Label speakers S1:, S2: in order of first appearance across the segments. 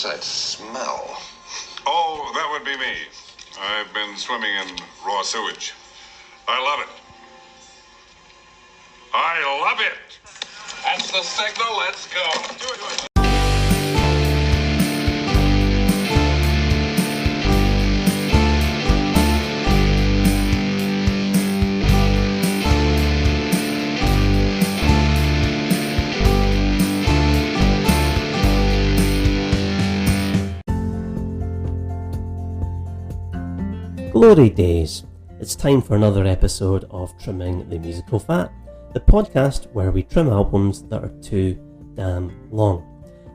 S1: What's that smell?
S2: Oh, that would be me. I've been swimming in raw sewage. I love it. I love it. That's the signal. Let's go. Do it.
S3: Glory days! It's time for another episode of Trimming the Musical Fat, the podcast where we trim albums that are too damn long.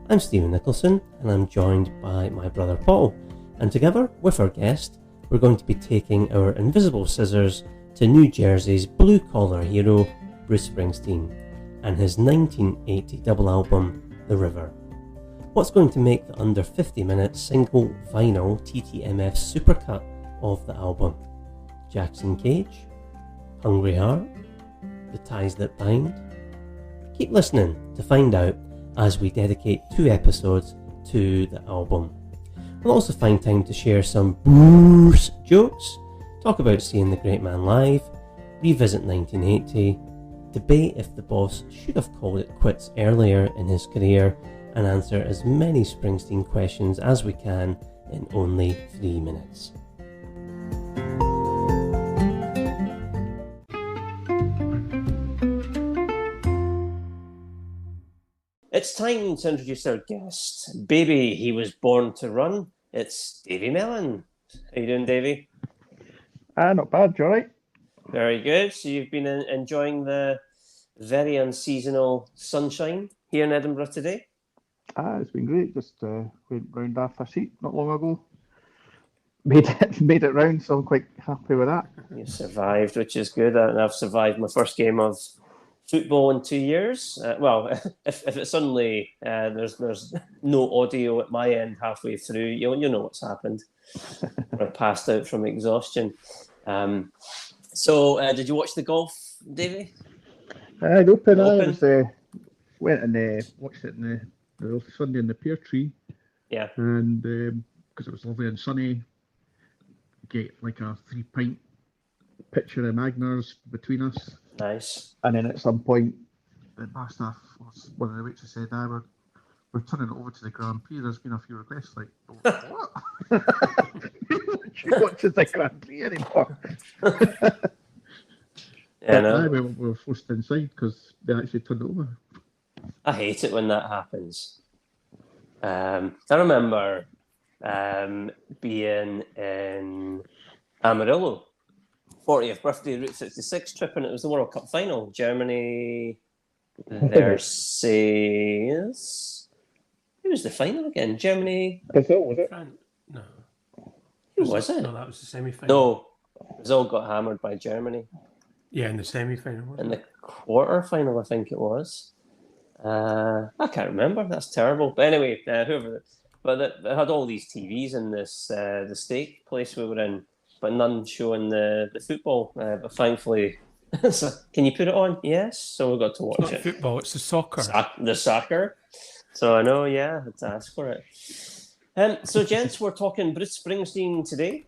S3: I'm Stephen Nicholson and I'm joined by my brother Paul, and together with our guest we're going to be taking our invisible scissors to New Jersey's blue-collar hero Bruce Springsteen and his 1980 double album The River. What's going to make the under 50-minute single vinyl TTMF supercut of the album? Jackson Cage, Hungry Heart, The Ties That Bind? Keep listening to find out as we dedicate 2 episodes to the album. We'll also find time to share some Bruce jokes, talk about seeing the great man live, revisit 1980, debate if the boss should have called it quits earlier in his career, and answer as many Springsteen questions as we can in only 3 minutes. It's time to introduce our guest. Baby, he was born to run. It's Davie Melon. How you doing, Davie?
S4: Not bad, you alright?
S3: Very good. So you've been enjoying the very unseasonal sunshine here in Edinburgh today?
S4: It's been great. Just went round after sheep not long ago. Made it round, so I'm quite happy with that.
S3: You survived, which is good. And I've survived my first game of football in 2 years. If it suddenly there's no audio at my end halfway through, you'll know what's happened. I passed out from exhaustion. So did you watch the golf, Davie?
S4: The Open. I went and watched it in the Sunday in the pear tree. Yeah. And because it was lovely and sunny, get like a 3-pint pitcher of Magners between us.
S3: Nice.
S4: And then at some point, the bar staff, one of the waitresses said, we're turning it over to the Grand Prix. There's been a few requests, like, what? She watches the Grand Prix anymore.
S3: Yeah, no.
S4: We were forced inside because they actually turned it over.
S3: I hate it when that happens. I remember being in Amarillo, 40th birthday Route 66 trip, and it was the World Cup final. Germany versus... Who was the final again? Germany...
S4: Brazil, was it?
S5: No.
S3: Who was it?
S5: No, that was the semi-final.
S3: No, Brazil got hammered by Germany.
S5: Yeah, in the semi-final.
S3: In the quarter-final, I think it was. I can't remember. That's terrible. But anyway, whoever... But they had all these TVs in this the steak place we were in, but none showing the football. But thankfully, so, can you put it on? Yes. So we got to watch
S5: It's not football, it's the soccer.
S3: The soccer. So I know, yeah, I had to ask for it. So, gents, we're talking Bruce Springsteen today.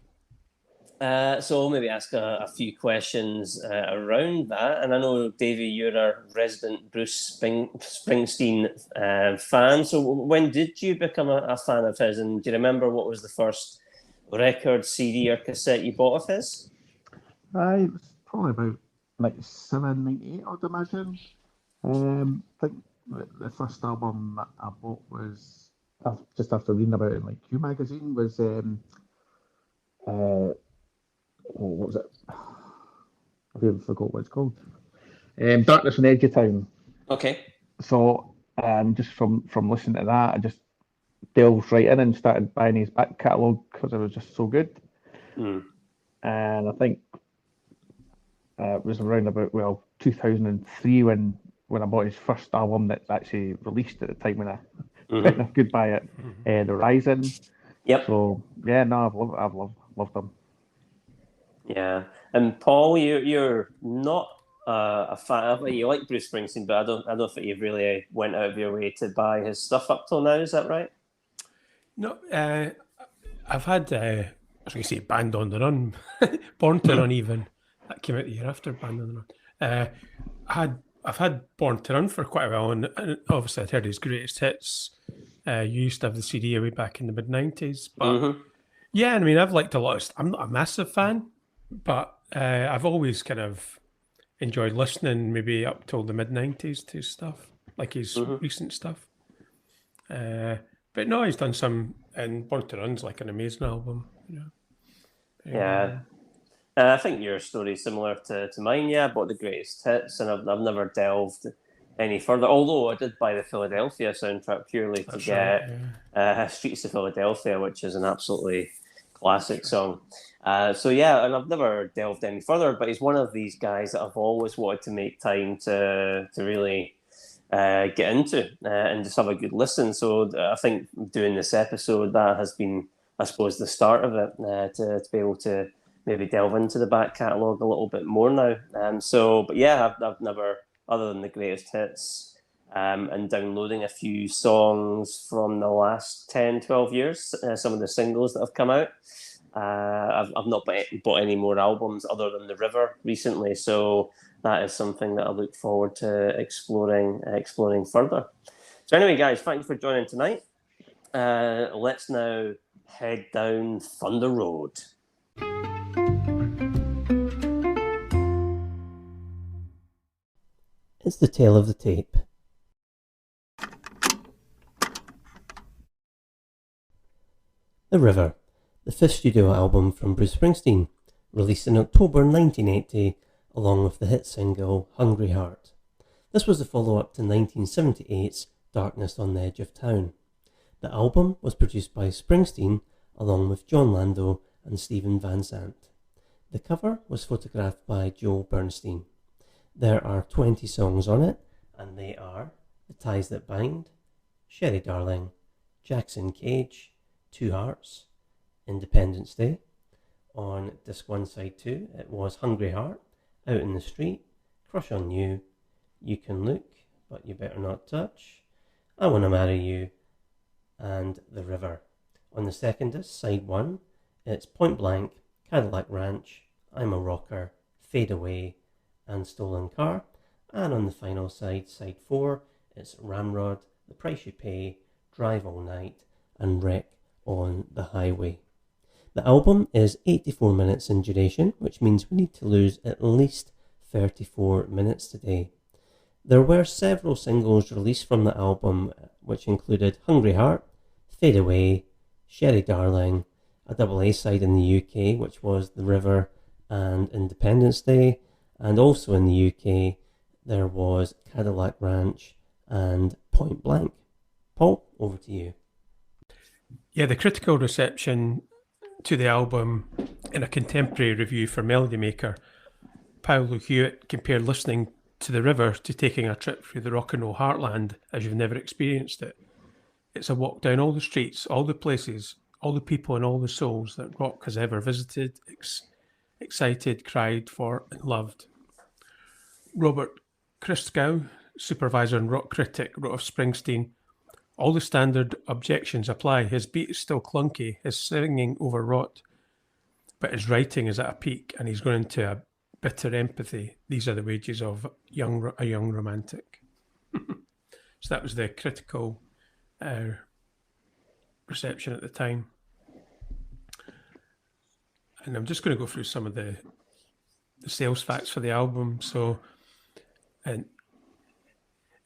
S3: So I'll maybe ask a few questions around that. And I know, Davie, you're a resident Bruce Springsteen fan. So when did you become a fan of his? And do you remember what was the first record, CD or cassette you bought of his?
S4: It was probably about 97, 98, I'd imagine. I think the first album that I bought was, just after reading about it in like Q magazine, was... what was it? I've even forgot what it's called. Darkness on the Edge of Town.
S3: Okay.
S4: So just from listening to that, I just delved right in and started buying his back catalogue because it was just so good. And I think it was around about 2003 when I bought his first album that's actually released at the time when I could buy it. The Rising. Yep. So yeah, no, I've loved them.
S3: Yeah, and Paul, you're not a fan. You like Bruce Springsteen, but I don't think you've really went out of your way to buy his stuff up till now. Is that right?
S5: No, I've had, I was going to say Band on the Run, Born to Run even. That came out the year after Band on the Run. I've had Born to Run for quite a while, and obviously I'd heard his greatest hits. You used to have the CD way back in the mid-90s. But yeah, I mean, I've liked a lot. I'm not a massive fan, but I've always kind of enjoyed listening maybe up till the mid-90s to stuff, like his recent stuff. But no, he's done some, and Born to Run's like an amazing album. You know?
S1: Yeah. I think your story's similar to mine. Yeah, I bought the greatest hits, and I've never delved any further. Although I did buy the Philadelphia soundtrack purely to get Streets of Philadelphia, which is an absolutely classic song. So yeah, and I've never delved any further. But he's one of these guys that I've always wanted to make time to really get into and just have a good listen. So I think doing this episode, that has been, I suppose, the start of it, to be able to maybe delve into the back catalogue a little bit more now. But yeah, I've never, other than the greatest hits, and downloading a few songs from the last 10, 12 years, some of the singles that have come out. I've not bought any more albums other than The River recently, so that is something that I look forward to exploring further. So anyway, guys, thank you for joining tonight. Let's now head down Thunder Road.
S3: It's the tale of the tape. The River, the fifth studio album from Bruce Springsteen, released in October 1980, along with the hit single Hungry Heart. This was the follow-up to 1978's Darkness on the Edge of Town. The album was produced by Springsteen, along with John Landau and Stephen Van Zandt. The cover was photographed by Joe Bernstein. There are 20 songs on it, and they are The Ties That Bind, Sherry Darling, Jackson Cage, Two Hearts, Independence Day. On disc 1 side 2 it was Hungry Heart, Out in the Street, Crush on You, You Can Look But You Better Not Touch, I Wanna Marry You, and The River. On the second disc, side 1, it's Point Blank, Cadillac Ranch, I'm a Rocker, Fade Away, and Stolen Car. And on the final side, side 4, it's Ramrod, The Price You Pay, Drive All Night, and Wreck on the Highway. The album is 84 minutes in duration, which means we need to lose at least 34 minutes today. There were several singles released from the album, which included Hungry Heart, Fade Away, Sherry Darling, a double A side in the UK, which was The River and Independence Day, and also in the UK there was Cadillac Ranch and Point Blank. Paul, over to you.
S5: Yeah, the critical reception to the album in a contemporary review for Melody Maker, Paolo Hewitt compared listening to The River to taking a trip through the rock and roll heartland as you've never experienced it. It's a walk down all the streets, all the places, all the people and all the souls that rock has ever visited, excited, cried for and loved. Robert Christgau, supervisor and rock critic, wrote of Springsteen, all the standard objections apply. His beat is still clunky, his singing overwrought, but his writing is at a peak and he's going into a bitter empathy. These are the wages of a young romantic. So that was the critical reception at the time. And I'm just going to go through some of the sales facts for the album. So, and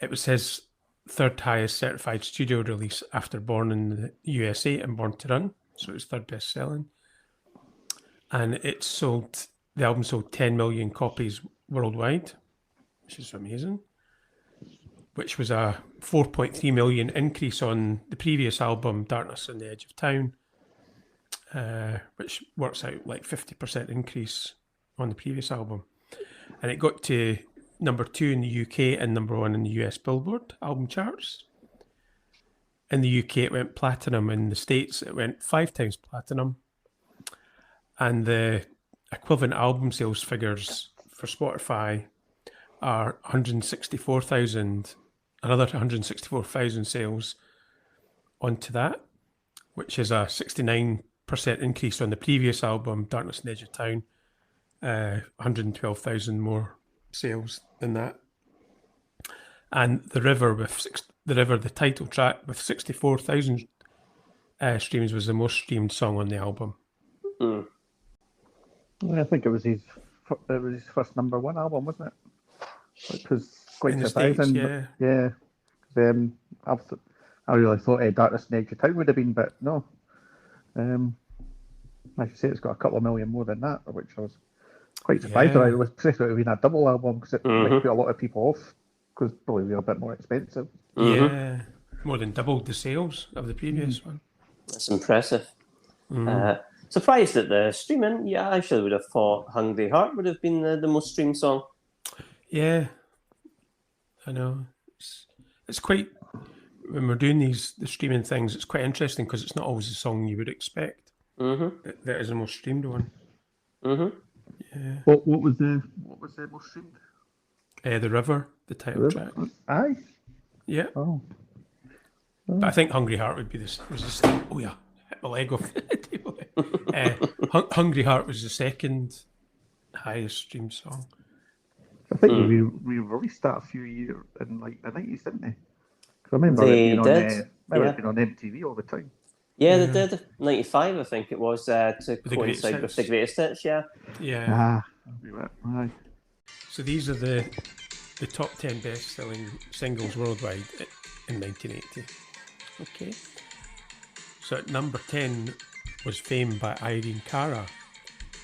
S5: it was his third highest certified studio release after Born in the USA and Born to Run. So it was third best selling. And the album sold 10 million copies worldwide, which is amazing, which was a 4.3 million increase on the previous album, Darkness on the Edge of Town, which works out like 50% increase on the previous album. And it got to number 2 in the UK and number 1 in the US Billboard album charts. In the UK, it went platinum. In the States, it went 5 times platinum. And the equivalent album sales figures for Spotify are 164,000, another 164,000 sales onto that. which is a 69% increase on the previous album, Darkness on the Edge of Town. 112,000 more sales than that. And The River, the title track, with 64,000 streams, was the most streamed song on the album.
S1: Mm.
S4: I think it was his first number one album, wasn't it? Which was quite
S5: In the
S4: surprising.
S5: States,
S4: yeah. I really thought Darkness on the Edge of Town would have been, but no. I should say it's got a couple of million more than that, which I was quite surprised. I was especially it would have been a double album because it might put a lot of people off because probably they're a bit more expensive.
S5: Yeah, more than doubled the sales of the previous one.
S1: That's impressive. Surprised at the streaming. Yeah, I actually would have thought Hungry Heart would have been the most streamed song.
S5: Yeah, I know. It's quite, when we're doing the streaming things, it's quite interesting because it's not always the song you would expect. That is the most streamed one. Yeah.
S4: What was the most streamed?
S5: The River, the title track.
S4: Aye.
S5: Yeah.
S4: Oh.
S5: But I think Hungry Heart would be this. Oh yeah, hit my leg off the table. Hungry Heart was the second highest streamed song.
S4: I think we released that a few years in like the 90s, didn't they? Because I remember it being on MTV all the time.
S1: Yeah, they did. 95, I think it was, to coincide with the greatest hits, yeah.
S5: Yeah.
S4: Aye.
S5: So these are the top 10 best-selling singles worldwide in 1980. Okay. So at number 10 was Fame by Irene Cara.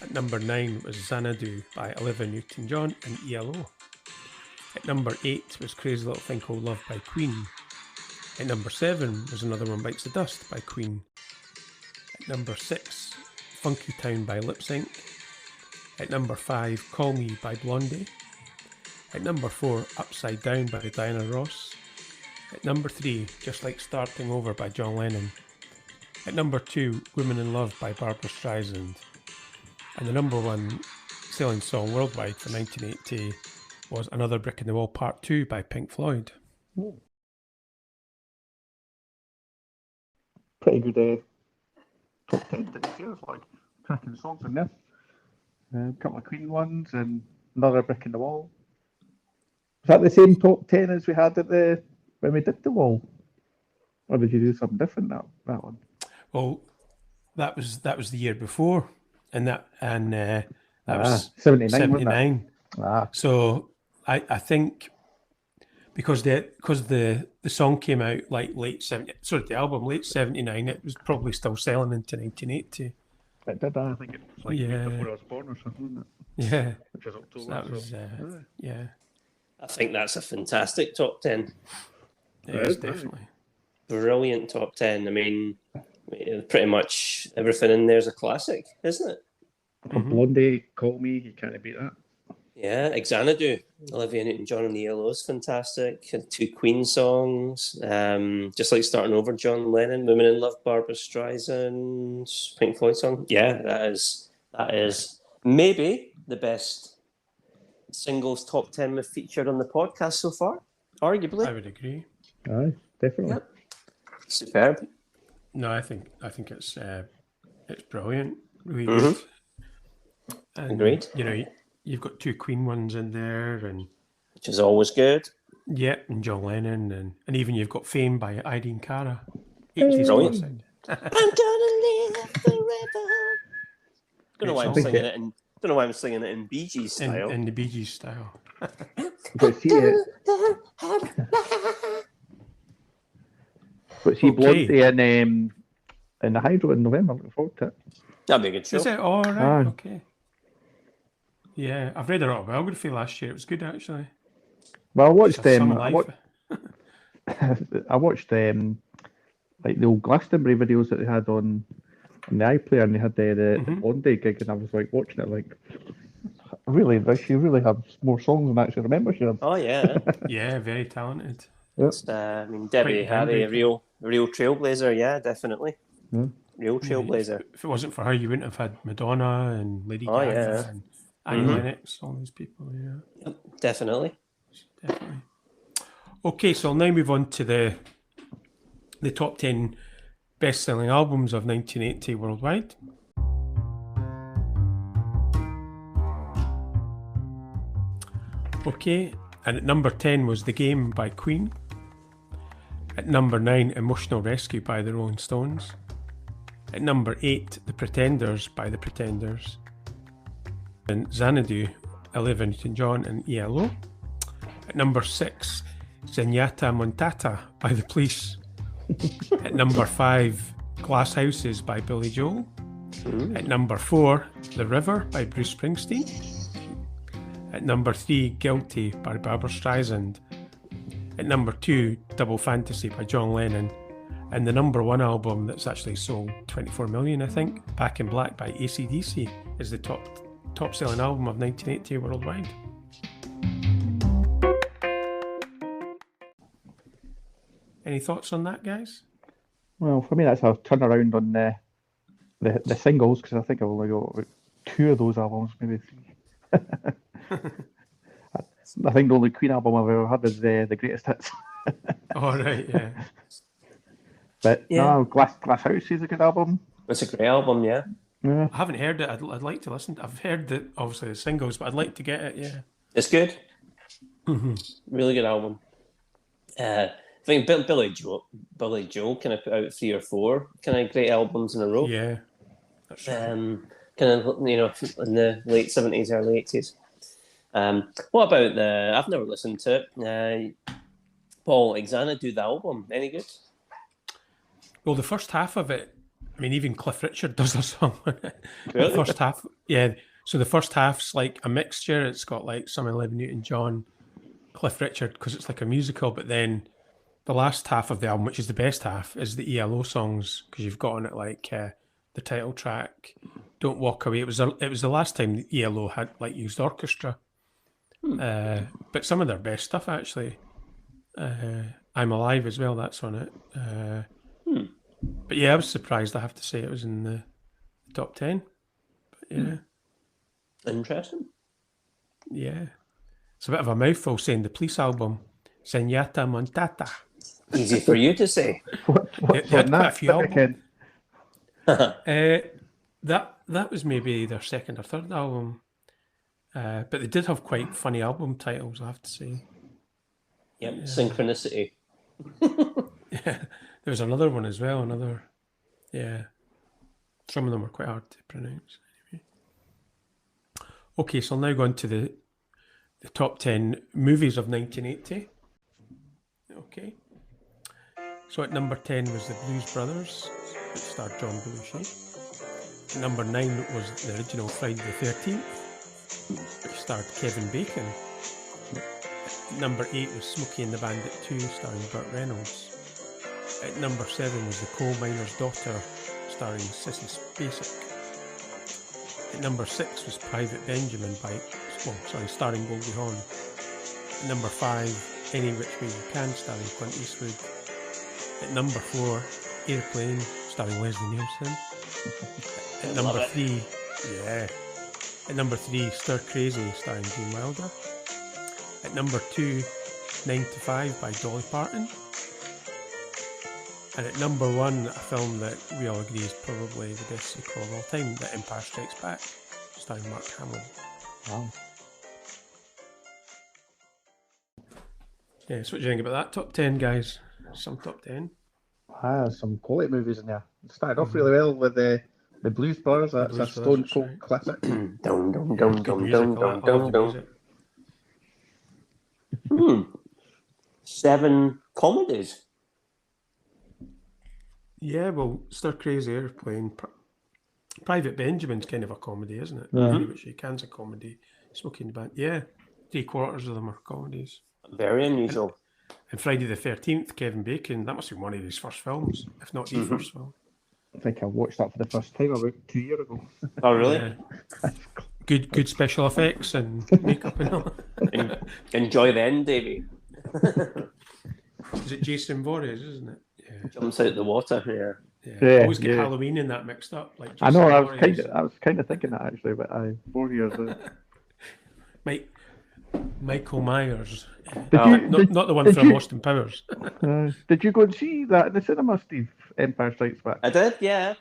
S5: At number 9 was Xanadu by Olivia Newton-John and ELO. At number 8 was Crazy Little Thing Called Love by Queen. At number 7 was Another One Bites the Dust by Queen. At number 6, Funky Town by Lip Sync. At number 5, Call Me by Blondie. At number 4, Upside Down by Diana Ross. At number 3, Just Like Starting Over by John Lennon. At number 2, Women in Love by Barbra Streisand. And the number 1 selling song worldwide for 1980 was Another Brick in the Wall Part 2 by Pink Floyd.
S4: Pretty good top 10, didn't you? It's like cracking songs in there. A couple of Queen ones and Another Brick in the Wall. Was that the same top 10 as we had when we did The Wall? Or did you do something different that one?
S5: Well, that was the year before, and that was
S4: 79.
S5: So I think because the song came out like the album late 79, it was probably still selling into 1980.
S4: It did. I think it was like before I was born or something, wasn't it?
S5: Yeah.
S4: Which was October.
S5: So that was yeah.
S1: I think that's a fantastic top 10.
S5: It is definitely.
S1: Brilliant top 10. I mean, pretty much everything in there is a classic, isn't it?
S4: Blondie, Call Me, you can't beat that.
S1: Yeah, Xanadu, Olivia Newton-John and ELO is fantastic. And 2 Queen songs, Just Like Starting Over, John Lennon, Women in Love, Barbra Streisand, Pink Floyd song. Yeah, that is maybe the best singles top 10 we've featured on the podcast so far, arguably.
S5: I would agree.
S4: Aye, definitely.
S1: Yep. Superb.
S5: No, I think it's brilliant. Really good. And,
S1: agreed.
S5: You know, you've got 2 Queen ones in there, and
S1: which is always good.
S5: Yeah, and John Lennon, and even you've got Fame by Irene Cara.
S1: Brilliant. I'm gonna live forever. Don't know why I'm singing it in Bee Gees style.
S5: In the Bee Gees style.
S4: But see Blondie in the Hydro in November. Looking forward to it.
S1: That'd be a good show.
S5: Is it? All right. Okay. Yeah, I've read her autobiography last year. It was good, actually.
S4: Well, I watched them. I watched like the old Glastonbury videos that they had on the iPlayer, and they had the Blondie gig, and I was like watching it, like, really, she really has more songs than I actually remember she had.
S1: Oh yeah,
S5: yeah, very talented.
S4: Yep.
S1: I mean, Debbie Harry, a real trailblazer. Yeah, definitely.
S4: Yeah.
S1: Real trailblazer.
S5: If it wasn't for her, you wouldn't have had Madonna and Lady Gaga and Annie Lennox, all these people. Yeah,
S1: yep, definitely.
S5: Okay, so I'll now move on to the top 10 best-selling albums of 1980 worldwide. Okay, and at number 10 was The Game by Queen. At number 9, Emotional Rescue by the Rolling Stones. At number 8, The Pretenders by the Pretenders. And Xanadu, Olivia Newton-John and ELO. At number 6, Zenyatta Montata by the Police. At number 5, Glass Houses by Billy Joel. At number 4, The River by Bruce Springsteen. At number 3, Guilty by Barbra Streisand. At number 2, Double Fantasy by John Lennon. And the number 1 album that's actually sold 24 million, I think, Back in Black by AC/DC, is the top selling album of 1980 worldwide. Any thoughts on that, guys?
S4: Well, for me, that's a turnaround on the singles, because I think I've only got about 2 of those albums, maybe 3. I think the only Queen album I've ever had is the Greatest Hits.
S5: Oh, right, yeah.
S4: But no, Glass House is a good album.
S1: It's a great album, yeah.
S4: Yeah.
S5: I haven't heard it. I'd like to listen. I've heard obviously the singles, but I'd like to get it, yeah.
S1: It's good. Really good album. I think Billy Joel kind of put out 3 or 4 kind of great albums in a row.
S5: Yeah, that's right.
S1: Kind of, in the late 70s, early 80s. What about I've never listened to it. Paul, Xanadu, the album, any good?
S5: Well, the first half of it, I mean, even Cliff Richard does a song on it.
S1: Really?
S5: The first half, yeah. So the first half's like a mixture. It's got like some Olivia Newton-John, Cliff Richard, because it's like a musical. But then the last half of the album, which is the best half, is the ELO songs, because you've got on it like the title track, "Don't Walk Away." It was the last time the ELO had like used orchestra. But some of their best stuff actually. "I'm Alive" as well. That's on it. But yeah, I was surprised. I have to say it was in the top 10. But yeah,
S1: Interesting.
S5: yeah, it's a bit of a mouthful saying the Police album, Zenyatta Montata.
S1: Easy for you to say.
S5: They had quite a few albums. That was maybe their second or third album, but they did have quite funny album titles, I have to say.
S1: Yep, Synchronicity.
S5: Yeah, there was another one as well. Some of them were quite hard to pronounce. Anyway. Okay, so I'll now go on to the top 10 movies of 1980. Okay. So at number 10 was The Blues Brothers, which starred John Belushi. At number 9 was the original Friday the 13th, which starred Kevin Bacon. At number 8 was Smokey and the Bandit 2, starring Burt Reynolds. At number 7 was The Coal Miner's Daughter, starring Sissy Spacek. At number 6 was Private Benjamin starring Goldie Hawn. At number 5, Any Which Way You Can, starring Clint Eastwood. At number 4, Airplane, starring Leslie Nielsen. At number 3, At number 3, Stir Crazy, starring Gene Wilder. At number 2, 9 to 5 by Dolly Parton. And at number 1, a film that we all agree is probably the best sequel of all time, The Empire Strikes Back, starring Mark Hamill.
S4: Wow.
S5: Yeah, so what do you think about that top 10, guys? Some top 10.
S4: Some quality movies in there. It started off really well with the Blues Brothers. That's
S5: Blues
S4: a Stone
S5: Brothers,
S4: Cold
S5: right.
S4: classic.
S1: Dum, dum,
S5: Good
S1: dum, dum,
S5: music,
S1: dum,
S5: I love
S1: dum,
S5: the
S1: dum,
S5: music.
S1: dum. 7 comedies.
S5: Yeah, well, Stir Crazy, Airplane, Private Benjamin's kind of a comedy, isn't it?
S4: Yeah.
S5: Which you can's a comedy. Smoking the Band, yeah. 3/4 of them are comedies.
S1: Very unusual.
S5: And Friday the 13th, Kevin Bacon, that must be one of his first films, if not the first film.
S4: I think I watched that for the first time about 2 years ago.
S1: Oh, really?
S5: Yeah. Good special effects and makeup and all.
S1: Enjoy the end, Davie.
S5: Is it Jason Voorhees, isn't it? Yeah.
S1: Jumps out the water.
S4: Yeah,
S5: Always get
S4: yeah.
S5: Halloween in that mixed up. Like
S4: I know.
S5: Jason
S4: I
S5: Voorhees.
S4: was kind of thinking that actually, but 4 years.
S5: Might Michael Myers.
S4: Did
S5: Not the one
S4: did
S5: from
S4: you-
S5: Austin Powers.
S4: Did you go and see that in the cinema, Steve? Empire Strikes Back.
S1: I did, yeah.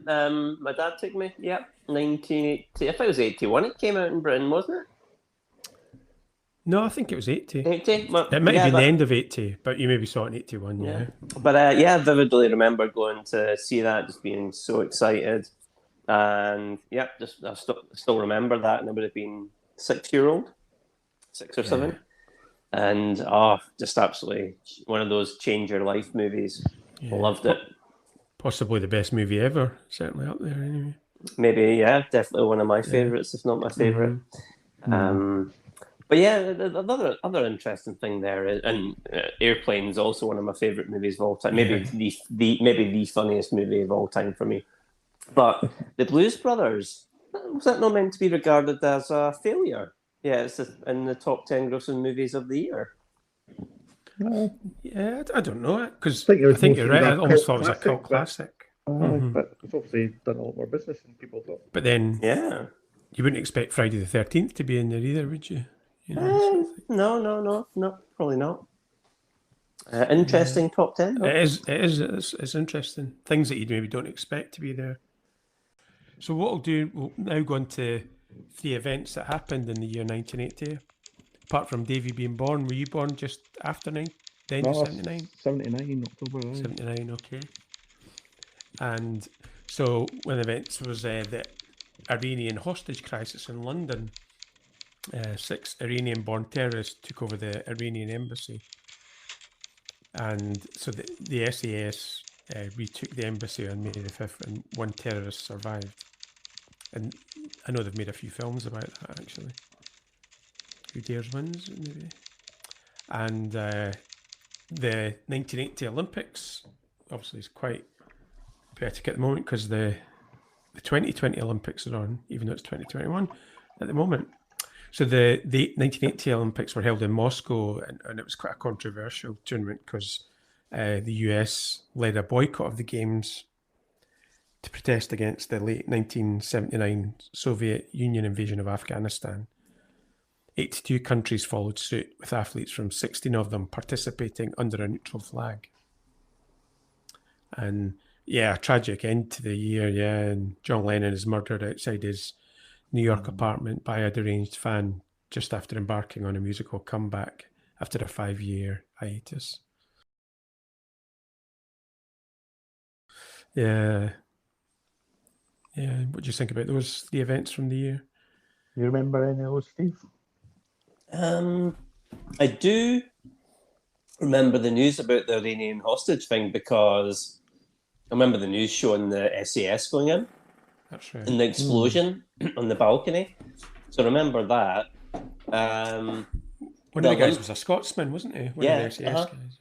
S1: My dad took me. Yeah, 1980. I think it was 81. It came out in Britain, wasn't it?
S5: No, I think it was 80.
S1: 80. Well,
S5: It might have
S1: yeah,
S5: been
S1: but-
S5: the end of 80, but you maybe saw it in 81, yeah.
S1: But I vividly remember going to see that, just being so excited, and yeah, just I still remember that, and I would have been 6-year-old, 6 or 7, and just absolutely one of those change your life movies.
S5: Yeah.
S1: Loved it.
S5: Possibly the best movie ever, certainly up there anyway.
S1: Maybe, yeah, definitely one of my favourites, if not my favorite. But yeah, other interesting thing there is, and Airplane is also one of my favorite movies of all time. Maybe the funniest movie of all time for me. But the Blues Brothers, was that not meant to be regarded as a failure? Yeah, it's in the top 10 grossing movies of the year.
S5: Yeah, I don't know, because
S4: I think
S5: you're right. I almost thought it was a
S4: cult
S5: cult classic.
S4: But it's obviously done a lot more business than people thought.
S5: But then
S1: Yeah.
S5: you wouldn't expect Friday the 13th to be in there either, would you?
S1: No, probably not. Interesting top 10. Though.
S5: It's interesting. Things that you maybe don't expect to be there. So what we'll do, we'll now go on to 3 events that happened in the year 1980. Apart from Davie being born, were you born just after the end of 79?
S4: 79, October. Aye.
S5: 79, okay. And so one of the events was the Iranian hostage crisis in London. 6 Iranian-born terrorists took over the Iranian embassy. And so the SAS retook the embassy on May the 5th, and 1 terrorist survived. And I know they've made a few films about that, actually. Who Dares Wins, maybe. And the 1980 Olympics, obviously, is quite poetic at the moment, because the 2020 Olympics are on, even though it's 2021 at the moment. So the 1980 Olympics were held in Moscow, and it was quite a controversial tournament because the US led a boycott of the Games to protest against the late 1979 Soviet Union invasion of Afghanistan. 82 countries followed suit, with athletes from 16 of them participating under a neutral flag. And yeah, a tragic end to the year, yeah. And John Lennon is murdered outside his New York apartment by a deranged fan just after embarking on a musical comeback after a 5-year hiatus. Yeah. What do you think about those 3 events from the year?
S4: You remember any of those, Steve?
S1: I do remember the news about the Iranian hostage thing, because I remember the news showing the SAS going in.
S5: That's right.
S1: And the explosion on the balcony. So remember that.
S5: One of the guys was a Scotsman, wasn't he? One of the SAS guys.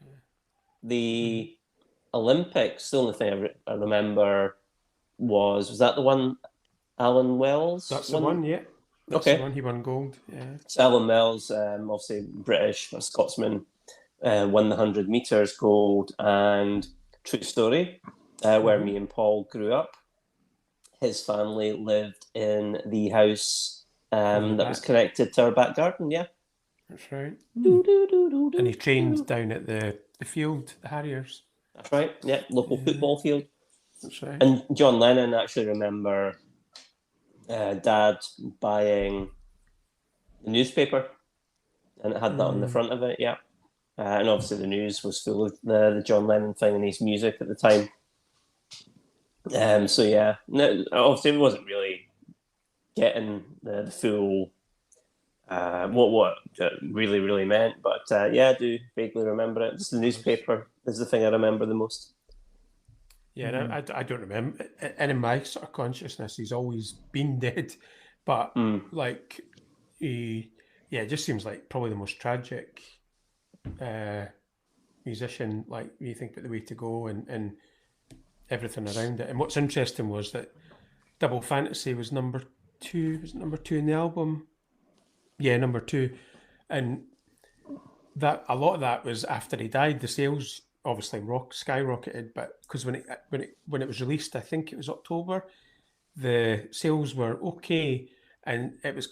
S1: The Olympics, the only thing I remember was that the one Alan Wells?
S5: That's the one, yeah. That's the one, he won gold, yeah.
S1: So Alan Wells, obviously British, a Scotsman, won the 100 metres gold, and true story, where me and Paul grew up. His family lived in the house that was connected to our back garden, yeah.
S5: That's right. And he trained down at the field, the Harriers.
S1: That's right, yeah, local football field.
S5: That's right.
S1: And John Lennon, actually remember Dad buying the newspaper, and it had that on the front of it, yeah. And obviously the news was full of the John Lennon thing and his music at the time. So yeah, no, obviously it wasn't really getting the full what it really meant, but yeah, I do vaguely remember it. Just the newspaper is the thing I remember the most.
S5: Yeah, no, I don't remember. And in my sort of consciousness, he's always been dead, but like it just seems like probably the most tragic musician. Like you think about the way to go and everything around it. And what's interesting was that Double Fantasy was number 2. Was it number 2 in the album? Yeah, number 2. And that a lot of that was after he died. The sales obviously skyrocketed, but because when it was released, I think it was October, the sales were okay, and it was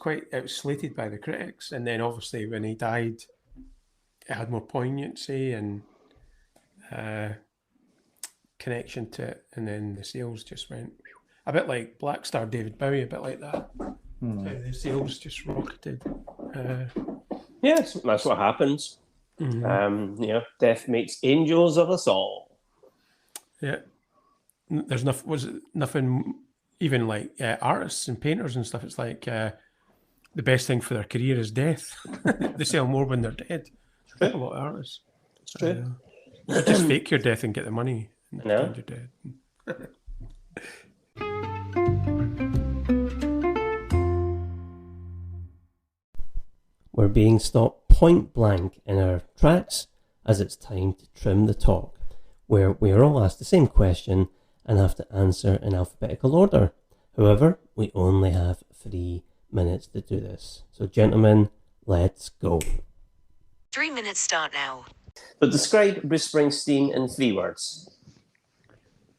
S5: slated by the critics, and then obviously when he died, it had more poignancy and connection to it, and then the sales just went a bit like Black Star, David Bowie, a bit like that. The sales just rocketed.
S1: Yes, that's what happens. Death makes angels of us all.
S5: Yeah, there's nothing. Even like artists and painters and stuff, it's like the best thing for their career is death. They sell more when they're dead. A lot of artists.
S1: It's true.
S5: So just fake your death and get the money and pretend you're dead.
S3: We're being stopped point blank in our tracks as it's time to trim the talk, where we are all asked the same question and have to answer in alphabetical order. However, we only have 3 minutes to do this. So gentlemen, let's go.
S6: 3 minutes start now.
S1: So describe Bruce Springsteen in 3 words.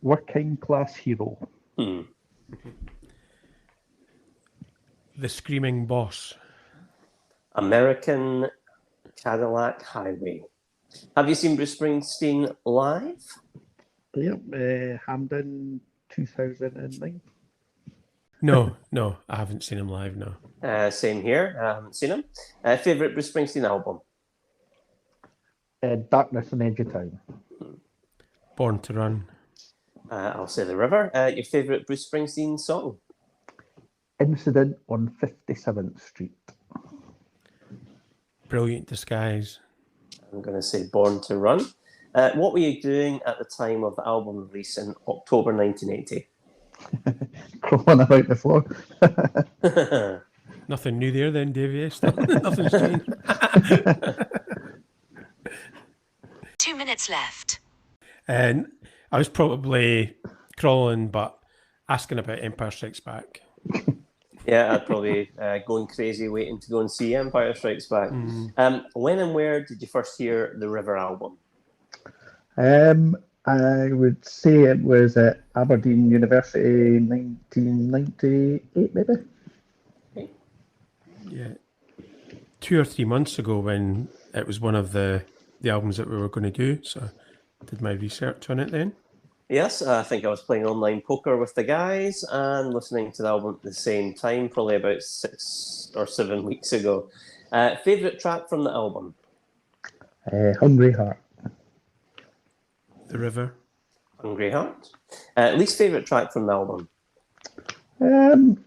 S4: Working class hero.
S5: The Screaming Boss.
S1: American Cadillac Highway. Have you seen Bruce Springsteen live?
S4: Yep, Hamden 2009.
S5: No, I haven't seen him live, no.
S1: Same here. I haven't seen him. Favourite Bruce Springsteen album?
S4: Darkness on Edge of Town.
S5: Born to Run.
S1: I'll say The River. Your favourite Bruce Springsteen song?
S4: Incident on 57th Street.
S5: Brilliant Disguise.
S1: I'm going to say Born to Run. What were you doing at the time of the album release in October 1980?
S4: Crawling about the floor.
S5: Nothing new there then, Davie. Nothing's changed.
S6: 2 minutes left.
S5: And I was probably crawling, but asking about Empire Strikes Back.
S1: Yeah, I'd probably going crazy waiting to go and see Empire Strikes Back. When and where did you first hear the River album?
S4: I would say it was at Aberdeen University 1998, maybe.
S5: Yeah. 2 or 3 months ago when it was one of the albums that we were going to do. So I did my research on it then.
S1: Yes, I think I was playing online poker with the guys and listening to the album at the same time, probably about 6 or 7 weeks ago. Favourite track from the album?
S4: Hungry Heart.
S5: The River.
S1: Hungry Heart. Least favourite track from the album?
S6: 1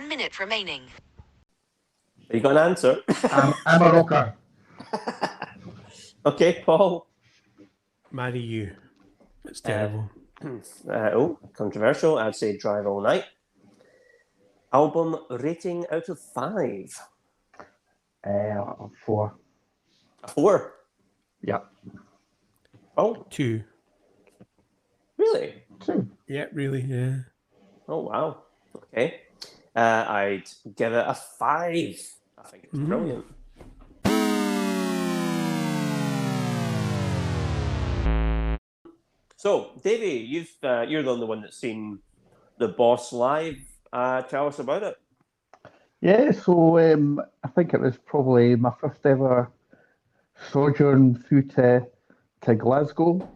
S6: minute remaining.
S1: You got an answer?
S4: I'm a rocker.
S1: Okay, Paul.
S5: Marry You. It's terrible.
S1: Controversial. I'd say Drive All Night. Album rating out of 5?
S4: 4.
S1: A 4?
S4: Yeah.
S1: Oh,
S5: 2.
S1: really?
S4: 2.
S5: Yeah, really, yeah.
S1: Oh, wow. Okay. I'd give it a 5. I think it's brilliant. So, Davie, you're the only one that's seen the Boss live. Tell us about it.
S4: Yeah, so I think it was probably my first ever sojourn through to Glasgow.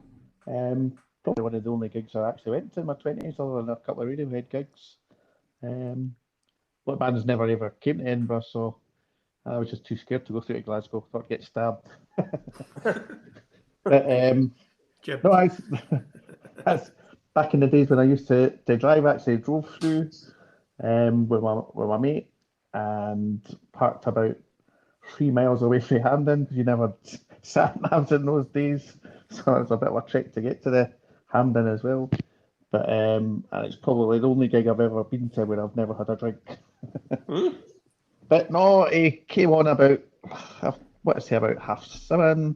S4: Probably one of the only gigs I actually went to in my 20s, other than a couple of Radiohead gigs. What bands never ever came to Edinburgh, so I was just too scared to go through to Glasgow. Thought I'd get stabbed. But no, that's back in the days when I used to drive. Actually, drove through with my mate and parked about 3 miles away from Hampden because you never sat navs in those days, so it was a bit of a trek to get to the Hampden as well. But and it's probably the only gig I've ever been to where I've never had a drink. But no, he came on about about 7:30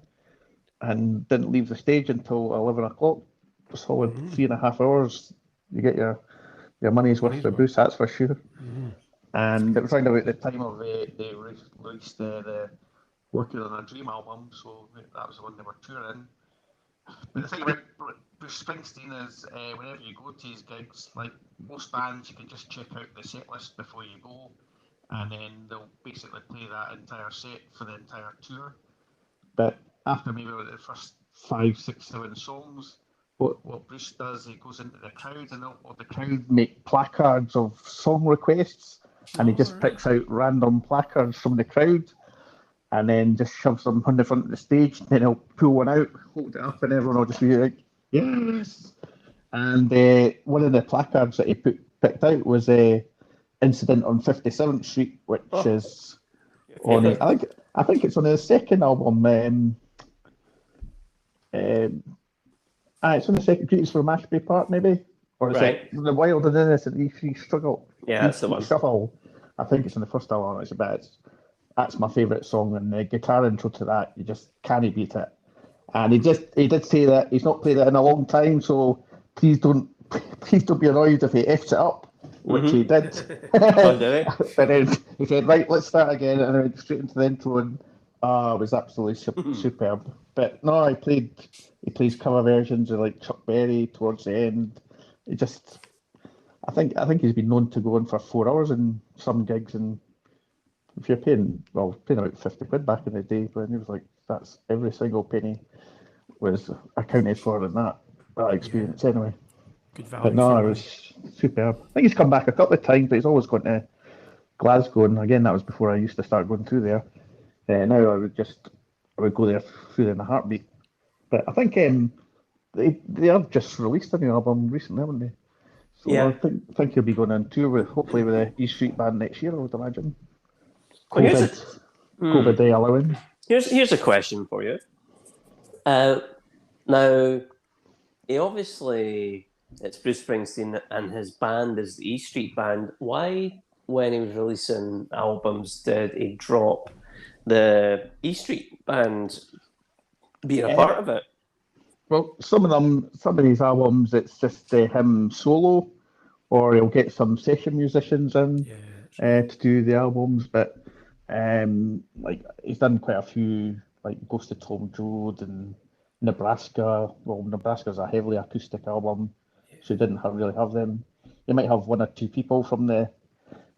S4: and didn't leave the stage until 11 o'clock. Solid 3.5 hours. You get your money's worth for Bruce, that's for sure. And it was around about the time of they released the Working on a Dream album, so that was the one they were touring. But the thing about Bruce Springsteen is, whenever you go to his gigs, like most bands, you can just check out the set list before you go, and then they'll basically play that entire set for the entire tour. But after maybe the first 5, 6, 7 songs, what Bruce does, he goes into the crowd, and all the crowd make placards of song requests, and he just picks out random placards from the crowd, and then just shoves them on the front of the stage. Then he'll pull one out, hold it up, and everyone will just be like, yes. And one of the placards that he picked out was a incident on 57th Street, which is on it. I think it's on his second album. It's on the second. Greetings from Ashby Park, maybe, or is it The Wild and Innocent E3 Struggle?
S1: Yeah, that's the one.
S4: Shuffle. I think it's on the first album. It's about. That's my favourite song, and the guitar intro to that, you just can't beat it. And he did say that he's not played it in a long time, so please don't be annoyed if he F's it up, which he did.
S1: Oh, did he?
S4: But then he said, right, let's start again, and I went straight into the intro, and it was absolutely superb. But no, he plays cover versions of like Chuck Berry towards the end. I think he's been known to go on for 4 hours in some gigs, and if you're paying about 50 quid back in the day, but it was like that's every single penny was accounted for in that experience anyway.
S5: Good value.
S4: But no, it was superb. I think he's come back a couple of times, but he's always gone to Glasgow, and again that was before I used to start going through there. Now I would go there through in a heartbeat. But I think they have just released a new album recently, haven't they? So yeah. I think he'll be going on tour hopefully with the E Street Band next year, I would imagine. COVID day allowing.
S1: Here's a question for you. Now, he obviously, it's Bruce Springsteen and his band is the E Street Band. Why, when he was releasing albums, did he drop the E Street Band being a part of it?
S4: Well, some of these albums, it's just him solo, or he'll get some session musicians in to do the albums, but like he's done quite a few, like Ghost of Tom Joad and Nebraska. Well, Nebraska's a heavily acoustic album, so he didn't really have them. He might have 1 or 2 people from the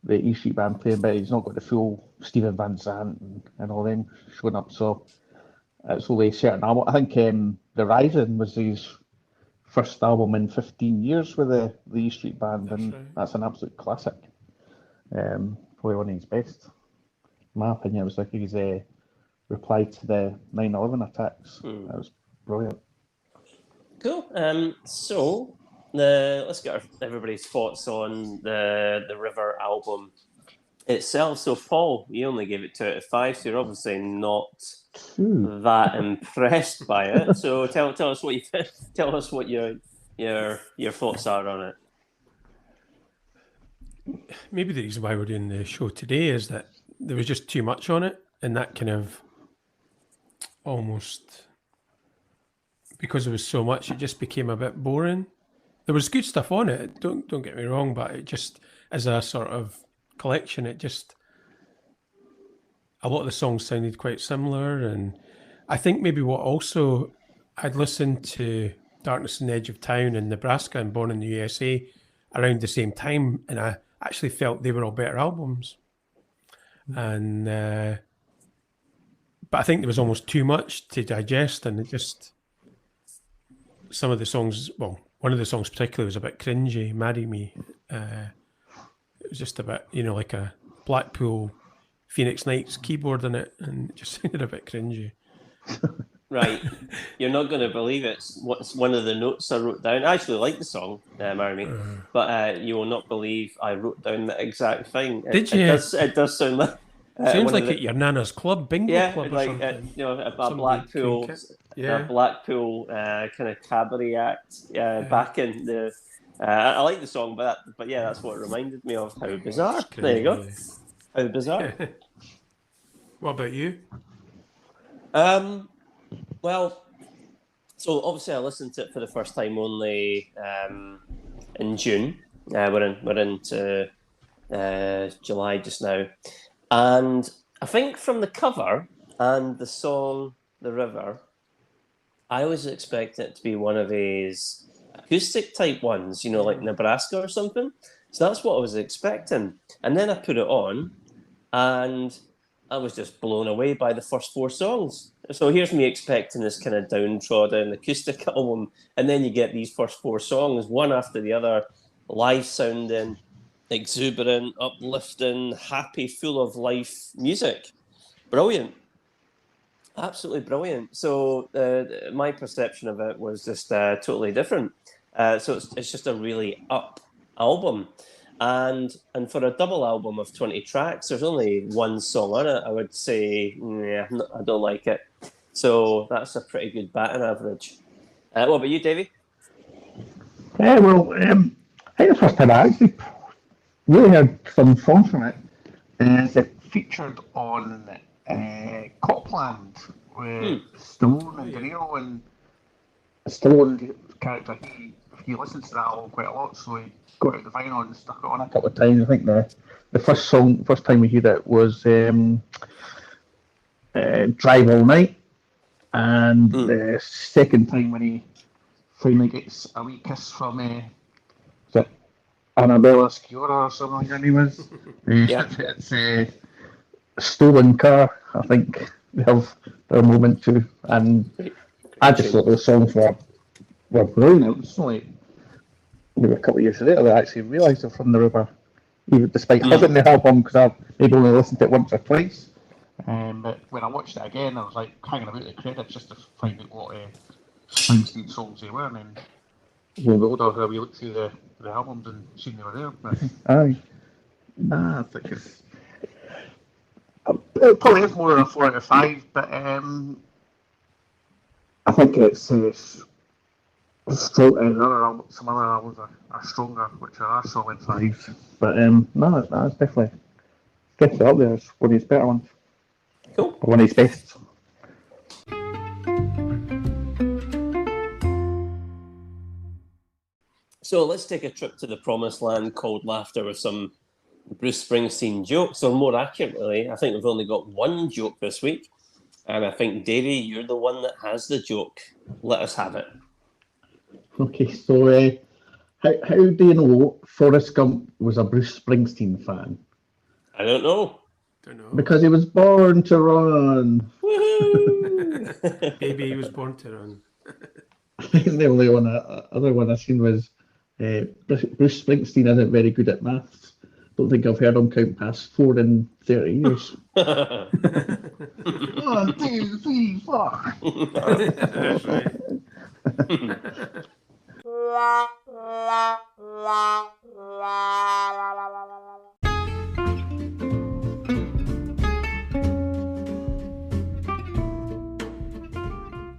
S4: E Street Band playing, but he's not got the full Stephen Van Zandt and all them showing up. So it's only a certain album. I think The Rising was his first album in 15 years with the E Street Band, that's an absolute classic. Probably one of his best. In my opinion, it was like his reply to the 9/11 attacks. That was brilliant.
S1: Cool. So let's get everybody's thoughts on the River album itself. So Paul, you only gave it 2 out of 5, so you're obviously not that impressed by it. So tell us what you tell us what your thoughts are on it.
S5: Maybe the reason why we're doing the show today is that there was just too much on it, and that kind of almost, because there was so much, it just became a bit boring. There was good stuff on it, don't get me wrong, but it just, as a sort of collection, it just, a lot of the songs sounded quite similar. And I think maybe what also, I'd listened to Darkness on the Edge of Town and Nebraska and Born in the USA around the same time, and I actually felt they were all better albums. And but I think there was almost too much to digest, and it just, some of the songs, well, one of the songs particularly was a bit cringy, Marry Me. It was just a bit, like a Blackpool Phoenix Nights keyboard in it, and it just sounded a bit cringy.
S1: Right. You're not going to believe it's one of the notes I wrote down. I actually like the song, Marry Me, but you will not believe I wrote down the exact thing.
S5: Did you?
S1: It does sound like...
S5: sounds like at your nana's club, bingo club or something.
S1: A Blackpool kind of cabaret act back in the... I like the song, but yeah, that's what it reminded me of. How bizarre. There you go. How bizarre.
S5: What about you?
S1: Well, so obviously I listened to it for the first time only in June. We're into July just now, and I think from the cover and the song "The River," I was expecting it to be one of his acoustic type ones, you know, like Nebraska or something. So that's what I was expecting. And then I put it on, and I was just blown away by the first 4 songs. So here's me expecting this kind of downtrodden acoustic album, and then you get these first 4 songs, one after the other, live sounding, exuberant, uplifting, happy, full of life music. Brilliant. Absolutely brilliant. So my perception of it was just totally different. So it's just a really up album. And for a double album of 20 tracks, there's only one song on it. I would say, I don't like it. So that's a pretty good batting average. What about you, Davey?
S4: I think the first time I actually really heard some songs from it is it featured on Copland with Stallone and De Niro, and Stallone character, he listens to that album quite a lot, so he got out the vinyl and stuck it on a couple of times. I think the first time we heard it was Drive All Night, and the second time when he finally gets a wee kiss from is it Annabella Sciorra or something like her name is. It's Stolen Car, I think they have their moment too, and I just thought those songs were brilliant. It was only maybe a couple of years later that I actually realised they're from the river, even despite having the album, because I've maybe only listened to it once or twice. But when I watched it again, I was like hanging about the credits just to find out what Springsteen songs they were, and then when we older, we looked through the albums and seen they were there. But I think it's. It probably is more than a 4 out of 5, but I think it's strong. Some other albums are stronger, which are solid 5s. But no, it's definitely up there. It's one of his better ones.
S1: Cool.
S4: Or one of his best.
S1: So let's take a trip to the promised land called laughter with some Bruce Springsteen jokes, or more accurately, I think we've only got one joke this week, and I think, Davey, you're the one that has the joke. Let us have it.
S4: Okay, so how do you know Forrest Gump was a Bruce Springsteen fan?
S1: I don't know.
S4: Because he was born to run.
S1: Woohoo!
S5: Maybe he was born to run.
S4: The only other one I seen was Bruce Springsteen isn't very good at maths. Don't think I've heard him count past 4 in 30 years. 1, 2, 3, 4.
S5: That's right.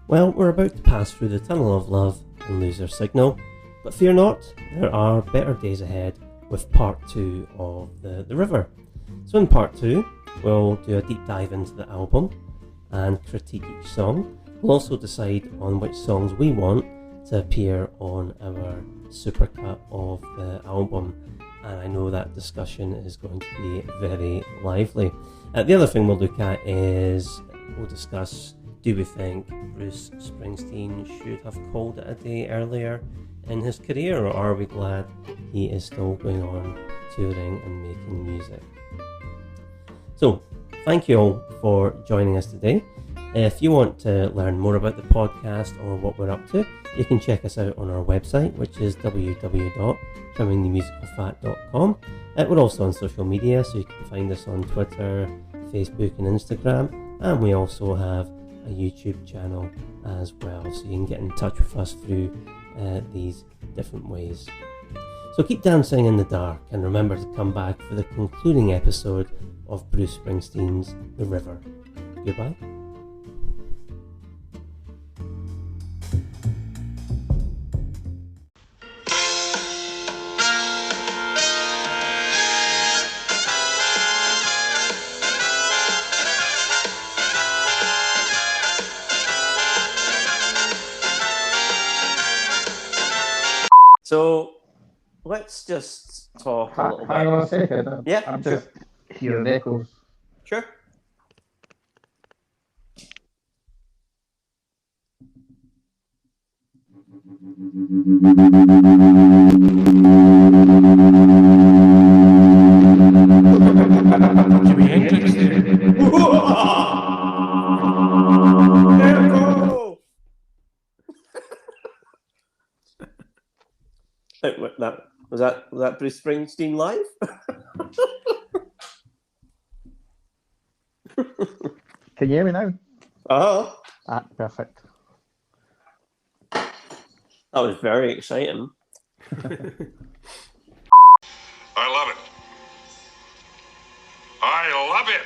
S3: Well, we're about to pass through the tunnel of love and lose our signal, but fear not, there are better days ahead with part 2 of The River. So in part 2, we'll do a deep dive into the album and critique each song. We'll also decide on which songs we want to appear on our supercut of the album, and I know that discussion is going to be very lively. The other thing we'll look at is we'll discuss, do we think Bruce Springsteen should have called it a day earlier in his career, or are we glad he is still going on touring and making music? So, thank you all for joining us today. If you want to learn more about the podcast or what we're up to, you can check us out on our website, which is www.trimmingthemusicalfat.com. We're also on social media, so you can find us on Twitter, Facebook and Instagram, and we also have a YouTube channel as well, so you can get in touch with us through these different ways. So keep dancing in the dark, and remember to come back for the concluding episode of Bruce Springsteen's The River. Goodbye.
S1: So let's just talk a little bit.
S4: Hang on a second.
S1: Yeah,
S4: I'm
S1: sure.
S4: just hearing echoes.
S1: Sure.
S5: Jimi Hendrix there.
S1: Was that Bruce Springsteen live?
S4: Can you hear me now?
S1: Oh,
S4: Perfect.
S1: that was very exciting.
S2: I love it. I love it.